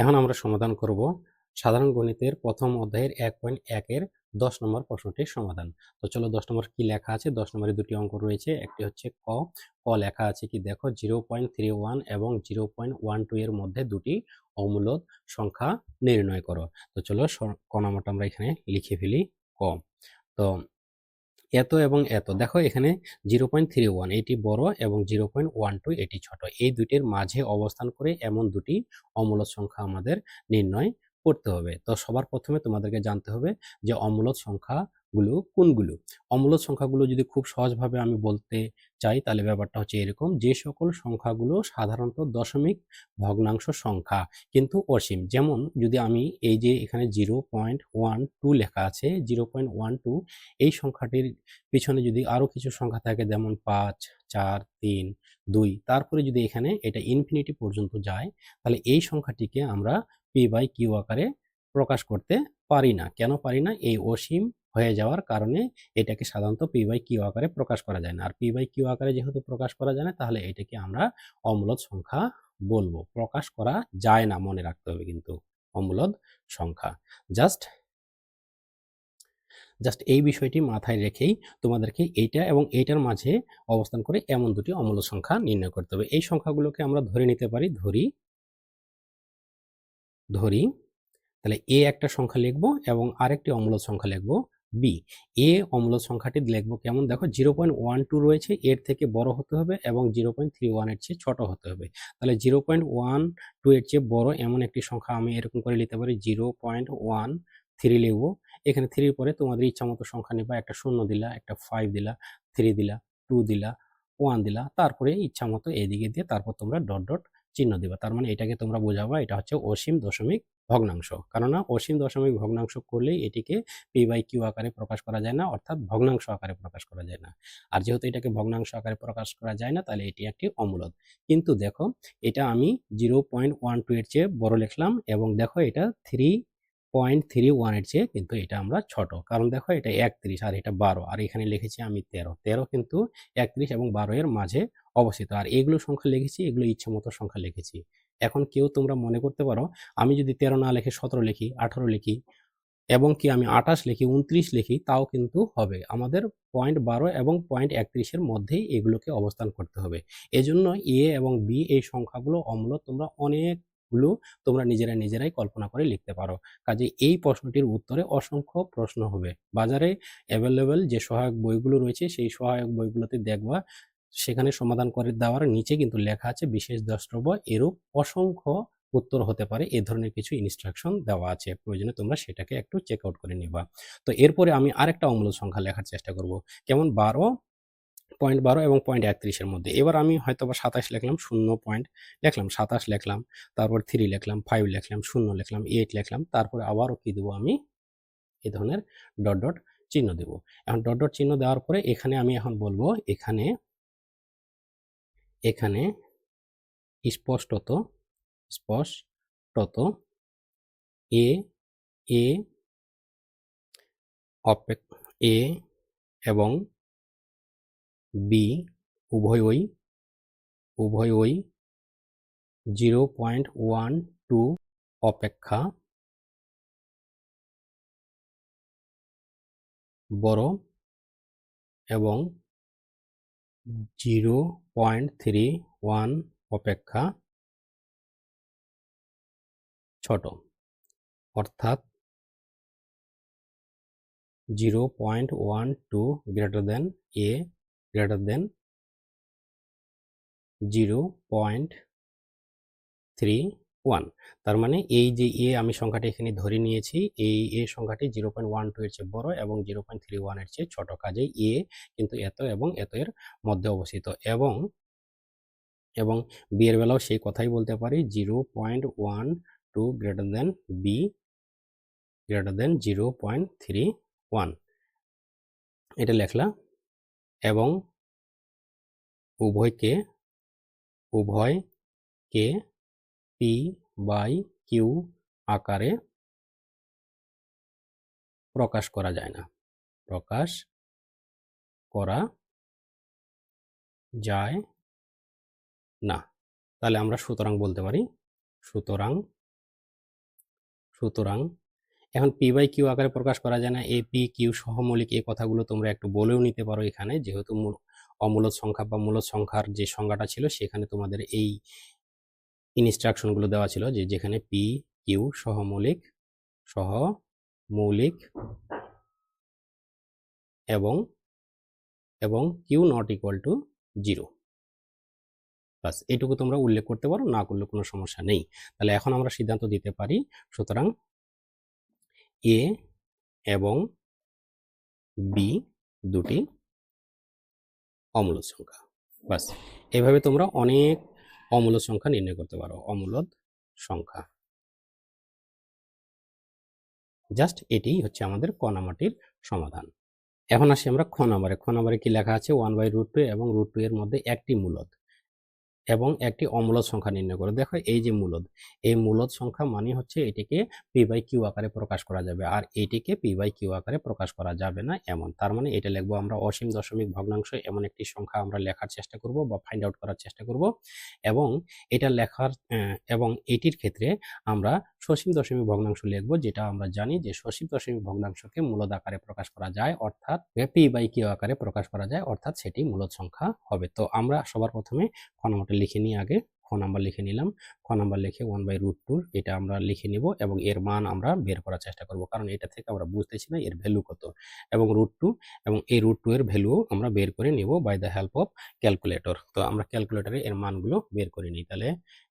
এখন আমরা সমাধান করব সাধারণ গণিতের প্রথম অধ্যায়ের 1.1 এর 10 নম্বর প্রশ্নটির সমাধান। তো চলো 10 নম্বর কি লেখা আছে। 10 নম্বরে দুটি অঙ্ক রয়েছে, একটি হচ্ছে ক। ক লেখা আছে কি দেখো, 0.31 এবং 0.12 এর মধ্যে দুটি অমূলদ সংখ্যা নির্ণয় করো। তো চলো ক নাম্বারটা আমরা এখানে লিখে ফেলি। ক, তো এত এবং এত, দেখো এখানে 0.31 এটি বড় এবং 0.12 এটি ছোট, এই দুটির মাঝে অবস্থান করে এমন দুটি অমূলদ সংখ্যা আমাদের নির্ণয় করতে হবে। তো সবার প্রথমে তোমাদেরকে জানতে হবে যে অমূলদ সংখ্যাগুলো কোনগুলো। অমূলদ সংখ্যাগুলো যদি খুব সহজভাবে আমি বলতে চাই তাহলে ব্যাপারটা হচ্ছে এরকম, যে সকল সংখ্যাগুলো সাধারণত দশমিক ভগ্নাংশ সংখ্যা কিন্তু অসীম। যেমন যদি আমি এই যে এখানে 0.12 লেখা আছে, 0.12 এই সংখ্যাটির পিছনে যদি আরো কিছু সংখ্যা থাকে যেমন 5, 4, 3, 2, তারপরে যদি এখানে এটা ইনফিনিটি পর্যন্ত যায়, তাহলে এই সংখ্যাটিকে আমরা পি বাই কিউ আকারে প্রকাশ করতে পারি না। কেন পারি না? এই অসীম হয়ে যাওয়ার কারণে এটাকে সাধারণত পি বাই কিউ আকারে প্রকাশ করা যায় না। আর পি বাই কিউ আকারে যেহেতু প্রকাশ করা যায় না, তাহলে এটাকে আমরা অমূলদ সংখ্যা বলবো। প্রকাশ করা যায় না, মনে রাখতে হবে কিন্তু অমূলদ সংখ্যা। জাস্ট এই বিষয়টি মাথায় রেখেই তোমাদেরকে এইটা এবং এইটার মাঝে অবস্থান করে এমন দুটি অমূলদ সংখ্যা নির্ণয় করতে হবে। এই সংখ্যাগুলোকে আমরা ধরে নিতে পারি, ধরি তাহলে এ একটা সংখ্যা লিখবো এবং আরেকটি অমূলদ সংখ্যা লিখবো বি। এ অমূলদ সংখ্যাটি লিখবো কেমন, দেখো 0.12 রয়েছে, এর থেকে বড় হতে হবে এবং 0.31 এর চেয়ে ছোট হতে হবে। তাহলে 0.12 এর চেয়ে বড় এমন একটি সংখ্যা আমি এরকম করে লিখতে পারি 0.13 লিখবো। এখানে 3 পরে তোমাদের ইচ্ছা মতো সংখ্যা নিবা, একটা 0 দিলা, একটা 5 দিলা, 3 দিলা, 2 দিলা, 1 দিলা, তারপরে ইচ্ছা মতো এদিকে দিয়ে তারপর তোমরা ডট ডট চিহ্ন দিবা। তার মানে এটাকে তোমরা বোঝাবা এটা হচ্ছে অসীম দশমিক ভগ্নাংশ। কেননা অসীম দশমিক ভগ্নাংশ করলেই এটিকে পি বাই কিউ আকারে প্রকাশ করা যায় না, অর্থাৎ ভগ্নাংশ আকারে প্রকাশ করা যায় না। আর যেহেতু এটাকে ভগ্নাংশ আকারে প্রকাশ করা যায় না, তাহলে এটি একটি অমূলদ। কিন্তু দেখো এটা আমি 0.12 এর চেয়ে বড় লিখলাম এবং দেখো এটা 3.31 এর চেয়ে কিন্তু এটা আমরা ছোট, কারণ দেখো এটা 31 আর এটা 12, আর এখানে লিখেছি আমি 13 কিন্তু 31 এবং 12 এর মাঝে অবস্থিত। আর এগুলো সংখ্যা লিখেছি, এগুলো ইচ্ছে মতো সংখ্যা লিখেছি। এখন কেউ তোমরা মনে করতে পারো আমি যদি 13 না লিখে 17 লিখি, 18 লিখি এবং কি আমি 28 লিখি, 29 লিখি, তাও কিন্তু হবে। আমাদের 0.12 এবং 0.31 এর মধ্যেই এগুলোকে অবস্থান করতে হবে। এজন্য এ এবং বি এই সংখ্যাগুলো অমূলদ তোমরা অনেকগুলো তোমরা নিজেরাই কল্পনা করে লিখতে পারো। কাজে এই প্রশ্নটির উত্তরে অসংখ্য প্রশ্ন হবে। বাজারে অ্যাভেলেবেল যে সহায়ক বইগুলো রয়েছে সেই সহায়ক বইগুলোতে দেখবা সেখানে সমাধান করে দেওয়ার নিচে কিন্তু লেখা আছে বিশেষ দ্রষ্টব্য, এরূপ অসংখ্য উত্তর হতে পারে, এই ধরনের কিছু ইনস্ট্রাকশন দেওয়া আছে, প্রয়োজনে তোমরা সেটাকে একটু চেক আউট করে নিবা। তো এরপরে আমি আরেকটা অমূলদ সংখ্যা লেখার চেষ্টা করব, কেমন 0.12 এবং 0.31 এর মধ্যে। এবার আমি হয়তো বা 27 লিখলাম, 0 পয়েন্ট লিখলাম, 27 লিখলাম, তারপর 3 লিখলাম, 5 লিখলাম, 0 লিখলাম, 8 লিখলাম, তারপরে আবারও কি দেবো আমি এই ধরনের ডট ডট চিহ্ন দেব। এখন ডট ডট চিহ্ন দেওয়ার পরে এখানে আমি এখন বলবো এখানে স্পষ্টত এ এ এ এবং বি উভয়ই 0.12 অপেক্ষা বড় এবং 0.31 অপেক্ষা ছোট, অর্থাৎ 0.12 গ্রেটার দেন এ গ্রেটার দেন 0.31। তার মানে এই যে এ আমি সংখ্যাটা এখানে ধরে নিয়েছি, এই এ সংখ্যাটি 0.12 এর চেয়ে বড় এবং 0.31 এর চেয়ে ছোট, কাজেই এ কিন্তু এত এবং এত এর মধ্যে অবস্থিত। এবং বি এর বেলাও সেই কথাই বলতে পারি, 0.12 greater than B greater than 0.31, এটা লেখলা। এবং উভয়কে পি বাই কিউ আকারে প্রকাশ করা যায় না, প্রকাশ করা যায় না। তাহলে আমরা সুতরাং বলতে পারি, সুতরাং সুতরাং এখন পি বাই কিউ আকারে প্রকাশ করা যায় না, এ পি কিউ সহমৌলিক, এই কথাগুলো তোমরা একটু বলেও নিতে পারো এখানে, যেহেতু অমূলদ সংখ্যা বা মূলদ সংখ্যার যে সংজ্ঞাটা ছিল সেখানে তোমাদের এই ইনস্ট্রাকশনগুলো দেওয়া ছিল, যে যেখানে পি কিউ সহমৌলিক এবং এবং কিউ নট ইকুয়াল টু 0, বাস এটুকু তোমরা উল্লেখ করতে পারো, না করলে কোনো সমস্যা নেই। তাহলে এখন আমরা সিদ্ধান্ত দিতে পারি, সুতরাং এ এবং বি দুটি অমূলদ সংখ্যা। বাস এভাবে তোমরা অনেক অমূলদ সংখ্যা নির্ণয় করতে পারো, অমূলদ সংখ্যা। জাস্ট এটি হচ্ছে আমাদের ক নাম্বারটির সমাধান। এখন আসি আমরা খ নাম্বারে। খ নাম্বারে কি লেখা আছে, 1/√2 এবং √2 এর মধ্যে একটি মূলদ এবং একটি অমূলদ সংখ্যা নির্ণয় করো। দেখো এই যে মূলদ, এই মূলদ সংখ্যা মানে হচ্ছে এটিকে পি বাই কিউ আকারে প্রকাশ করা যাবে, আর এটিকে পি বাই কিউ আকারে প্রকাশ করা যাবে না এমন। তার মানে এটা লিখবো আমরা অসীম দশমিক ভগ্নাংশ এমন একটি সংখ্যা আমরা লেখার চেষ্টা করব বা ফাইন্ড আউট করার চেষ্টা করব, এবং এটা লেখার এবং এটির ক্ষেত্রে আমরা সসীম দশমিক ভগ্নাংশ লিখবো, যেটা আমরা জানি যে সসীম দশমিক ভগ্নাংশকে মূলদ আকারে প্রকাশ করা যায়, অর্থাৎ পি বাই কিউ আকারে প্রকাশ করা যায়, অর্থাৎ সেটি মূলদ সংখ্যা হবে। তো আমরা সবার প্রথমে খ নাম্বারটা লিখে নিই। আগে খ নাম্বার লিখে নিলাম। খ নাম্বার লিখে 1/√2 এটা আমরা লিখে নিব এবং এর মান আমরা বের করার চেষ্টা করব, কারণ এটা থেকে আমরা বুঝতেছি না এর ভ্যালু কত, এবং √2 এবং এই √2 এর ভ্যালু আমরা বের করে নিব by the help of calculator. তো আমরা ক্যালকুলেটরে এর মানগুলো বের করে নিই। তাহলে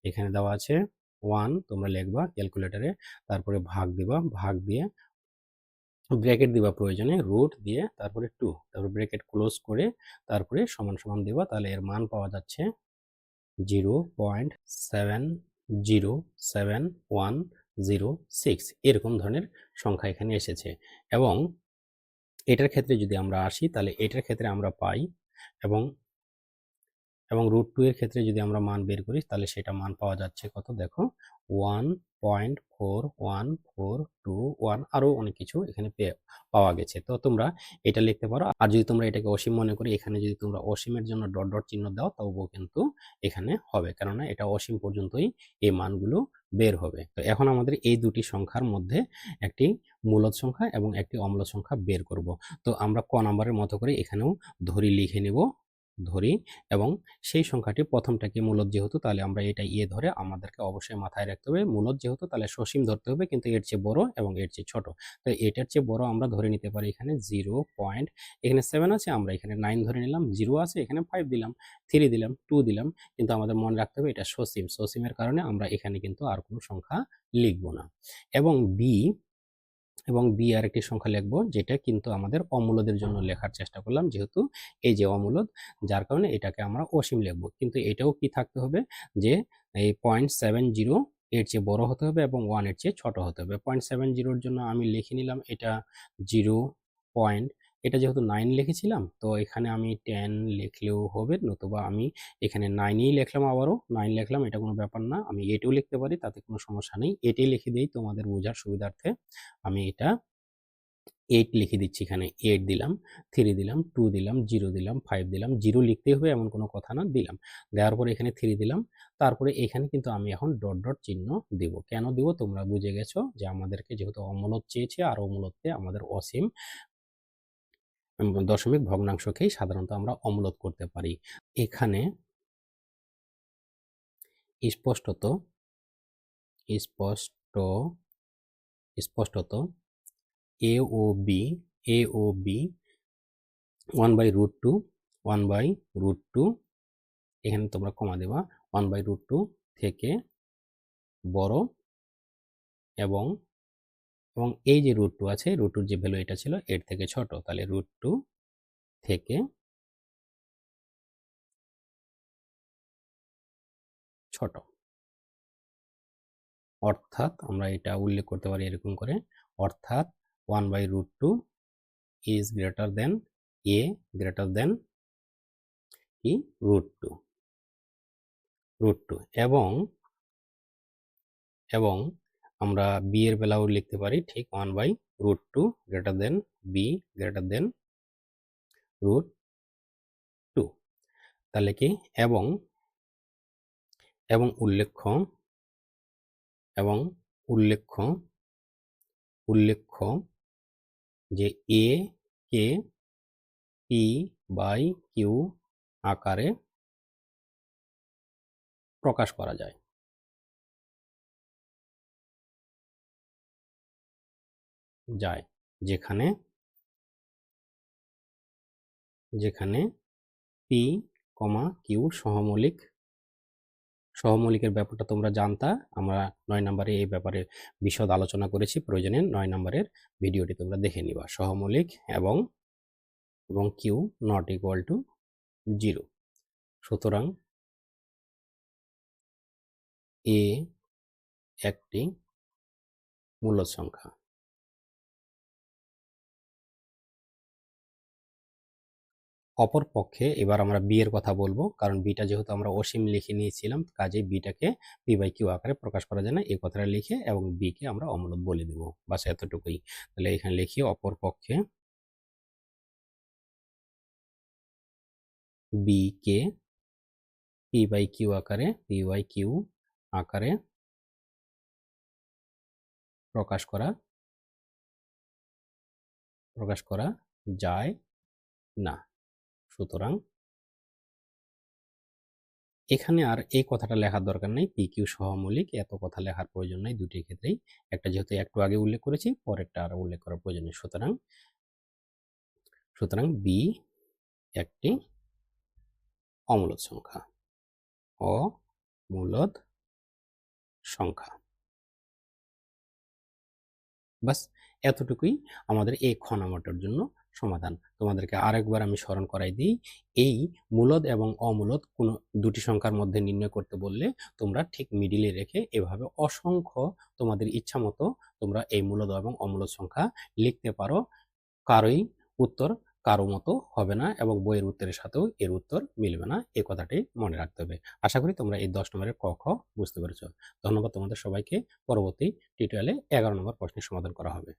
এখানে দেওয়া আছে 1, তোমরা লিখবা ক্যালকুলেটরে, তারপরে ভাগ দিবা, ভাগ দিয়ে ব্র্যাকেট দিবা প্রয়োজনে, রুট দিয়ে তারপরে 2, তারপরে ব্র্যাকেট ক্লোজ করে তারপরে সমান সমান দিবা। তাহলে এর মান পাওয়া যাচ্ছে 0.707106 এরকম ধরনের সংখ্যা এখানে এসেছে। এবং এটার ক্ষেত্রে যদি আমরা আসি, তাহলে এটার ক্ষেত্রে আমরা পাই, এবং √2 এর ক্ষেত্রে যদি আমরা মান বের করি, তাহলে সেটা মান পাওয়া যাচ্ছে কত, দেখো 1.4141, আরো অনেক কিছু এখানে পাওয়া গেছে। তো তোমরা এটা লিখতে পারো, আর যদি তোমরা এটাকে অসীম মনে করি, এখানে যদি তোমরা অসীমের জন্য ডট ডট চিহ্ন দাও তবুও কিন্তু এখানে হবে, কেননা এটা অসীম পর্যন্তই এই মানগুলো বের হবে। তো এখন আমাদের এই দুটি সংখ্যার মধ্যে একটি মূলদ সংখ্যা এবং একটি অম্লদ সংখ্যা বের করব। তো আমরা ক নাম্বারের মতো করে এখানেও ধরি লিখে নেব, ধরি, এবং সেই সংখ্যাটি প্রথমটাকে মূলদ যেহেতু, তাহলে আমরা এটা ধরে আমাদেরকে অবশ্যই মাথায় রাখতে হবে মূলদ যেহেতু, তাহলে সসীম ধরতে হবে, কিন্তু এর চেয়ে বড় এবং এর চেয়ে ছোট। তো এটার চেয়ে বড় আমরা ধরে নিতে পারি এখানে 0. এখানে 7 আছে, আমরা এখানে 9 ধরে নিলাম, 0 আছে এখানে 5 দিলাম, 3 দিলাম, 2 দিলাম, কিন্তু আমাদের মনে রাখতে হবে এটা সসীম। সসীমের কারণে আমরা এখানে কিন্তু আর কোনো সংখ্যা লিখব না। এবং বি আর একটি সংখ্যা লিখবো, যেটা কিন্তু আমাদের অমূলদের জন্য লেখার চেষ্টা করলাম, যেহেতু এই যে অমূলদ, যার কারণে এটাকে আমরা অসীম লিখবো। কিন্তু এটাও কি থাকতে হবে যে এই 0.70 এর চেয়ে বড় হতে হবে এবং 1 এর চেয়ে ছোট হতে হবে। 0.70 জন্য আমি লিখে নিলাম এটা 0. এটা যেহেতু 9 লিখেছিলাম, তো এখানে আমি 10 লিখলেও হবে, নতুবা আমি এখানে 9ই লিখলাম, আবারও 9 লিখলাম, এটা কোনো ব্যাপার না, আমি 8ও লিখতে পারি, তাতে কোনো সমস্যা নেই। 8ই লিখে দিই তোমাদের বোঝার সুবিধার্থে, আমি এটা 8 লিখে দিচ্ছি, এখানে 8 দিলাম, 3 দিলাম, 2 দিলাম, 0 দিলাম, 5 দিলাম, 0 লিখতেই হবে এমন কোনো কথা না, দিলাম। দেওয়ার পরে এখানে 3 দিলাম, তারপরে এখানে কিন্তু আমি এখন ডট ডট চিহ্ন দিব। কেন দিব তোমরা বুঝে গেছো, যে আমাদেরকে যেহেতু অমূলদ চেয়েছে, আর অমূলদকে আমাদের অসীম দশমিক ভগ্নাংশকেই সাধারণত আমরা অমূলদ করতে পারি। এখানে স্পষ্টত এ ও বি 1/√2 এখানে তোমরা কমা দেবা, 1/√2 থেকে বড়, এবং এই যে √2 আছে, √2 যে ভ্যালু এটা ছিল এর থেকে ছোট, তাহলে √2 থেকে ছোট। অর্থাৎ আমরা এটা উল্লেখ করতে পারি এরকম করে, অর্থাৎ 1/√2 is greater than a greater than কি √2, এবং আমরা b এর বেলাও লিখতে পারি ঠিক 1/√2 greater than b greater than √2। তাহলে কি, এবং উল্লেখ্য উল্লেখ্য যে এ কে পি বাই কিউ আকারে প্রকাশ করা যায়। যেখানে পি কমা কিউ সহমৌলিকের ব্যাপারটা তোমরা জানতা, আমরা 9 নম্বরে এই ব্যাপারে বিশদ আলোচনা করেছি, প্রয়োজনে 9 নম্বরের ভিডিওটি তোমরা দেখে নিবা। সহমৌলিক এবং কিউ নট ইকুয়াল টু 0। সুতরাং এ একটি মূলদ সংখ্যা। অপর পক্ষে এবার আমরা বি এর কথা বলবো, কারণ বিটা যেহেতু আমরা অসীম লিখে নিয়েছিলাম, কাজে বিটাকে পি বাই কিউ আকারে প্রকাশ করা যায় না, এই কথাটা লিখে এবং বি কে আমরা অমূলদ বলে দেব, বাস এতটুকুই। তাহলে এখানে লিখি অপর পক্ষে বি কে পি বাই কিউ আকারে প্রকাশ করা যায় না। সুতরাং এখানে আর এই কথাটা লেখার দরকার নেই, পি কিউ সহমৌলিক, এত কথা লেখার প্রয়োজন নাই দুটির ক্ষেত্রেই। একটা যেহেতু একটু আগে উল্লেখ করেছি, পরেরটা আর উল্লেখ করার প্রয়োজন নেই। সুতরাং বি একটি অমূলদ সংখ্যা। বাস এতটুকুই আমাদের এই খ নাম্বারটার জন্য সমাধান। তোমাদেরকে আরেকবার আমি স্মরণ করাই দিই, এই মূলদ এবং অমূলদ কোনো দুটি সংখ্যার মধ্যে নির্ণয় করতে বললে তোমরা ঠিক মিডিলে রেখে এভাবে অসংখ্য তোমাদের ইচ্ছা মতো তোমরা এই মূলদ এবং অমূলদ সংখ্যা লিখতে পারো। উত্তর কারো মতো হবে না এবং বইয়ের উত্তরের সাথেও এর উত্তর মিলবে না, এই কথাটি মনে রাখতে হবে। আশা করি তোমরা এই 10 নম্বরের ক খ বুঝতে পেরেছো। ধন্যবাদ তোমাদের সবাইকে। পরবর্তী টিউটোরিয়ালে 11 নম্বর প্রশ্নের সমাধান করা হবে।